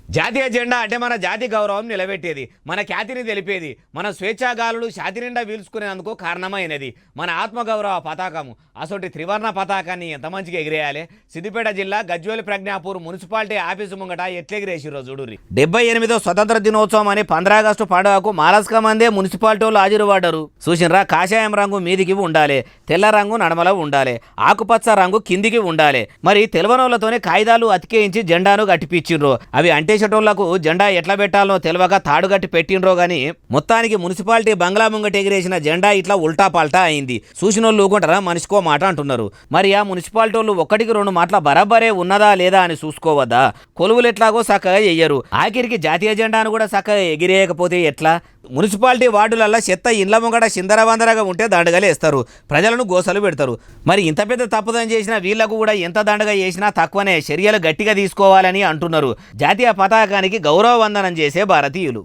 జాతీయ జెండా అంటే మన జాతి గౌరవం నిలబెట్టేది, మన ఖ్యాతిని తెలిపేది, మన స్వేచ్ఛాగాలులు ఛాతి నిండా వీల్చుకునేందుకు కారణమైనది మన ఆత్మగౌరవ పతాకము. అసొంటి త్రివర్ణ పతాకాన్ని ఎంత మంచిగా ఎగిరేయాలి. సిద్దిపేట జిల్లా గజ్వేల్ ప్రజ్ఞాపూర్ మున్సిపాలిటీ ఆఫీసు ముంగట ఎట్లెగిరేసిరో చూడుర్రి. 78వ స్వతంత్ర దినోత్సవం అని 15 ఆగస్టు పండుగకు మాలస్క మందే మున్సిపాలిటీ వాళ్ళు హాజరుపడ్డారు. చూసినరా, కాషాయం రంగు మీదికి ఉండాలి, తెల్ల రంగు నడమల ఉండాలి, ఆకుపచ్చ రంగు కిందికి ఉండాలి. మరి తెలవనోళ్లతోనే కాగితాలు అతికేయించి జెండాను గట్టిపిచ్చిండ్రు. అవి అంటేసేటోళ్లకు జెండా ఎట్లా పెట్టాలో తెలియక తాడుగట్టి పెట్టిండ్రో గాని మొత్తానికి మున్సిపాలిటీ బంగ్లా ముంగట ఎగిరేసిన జెండా ఇట్లా ఉల్టా పల్టా అయింది. చూసినోళ్ళు ఊకుంటారా, మనిషికో మాట అంటున్నారు. మరి ఆ మున్సిపాలిటీ వాళ్ళు ఒకటికి 2 మాటల బరాబరే ఉన్నదా లేదా అని చూసుకోవద్దా? కొలువులు ఎట్లాగో చక్కగా చెయ్యరు, ఆఖరికి జాతీయ జెండాను కూడా చక్కగా ఎగిరేయకపోతే ఎట్లా? మున్సిపాలిటీ వార్డులల్లో చెత్త ఇండ్ల ముంగట చిందరవందరగా ఉంటే దండగలు వేస్తారు, ప్రజలను గోసలు పెడతారు. మరి ఇంత పెద్ద తప్పుదం చేసిన వీళ్లకు కూడా ఎంత దండగా చేసినా తక్కువనే, చర్యలు గట్టిగా తీసుకోవాలని అంటున్నారు జాతీయ పతాకానికి గౌరవ వందనం చేసే భారతీయులు.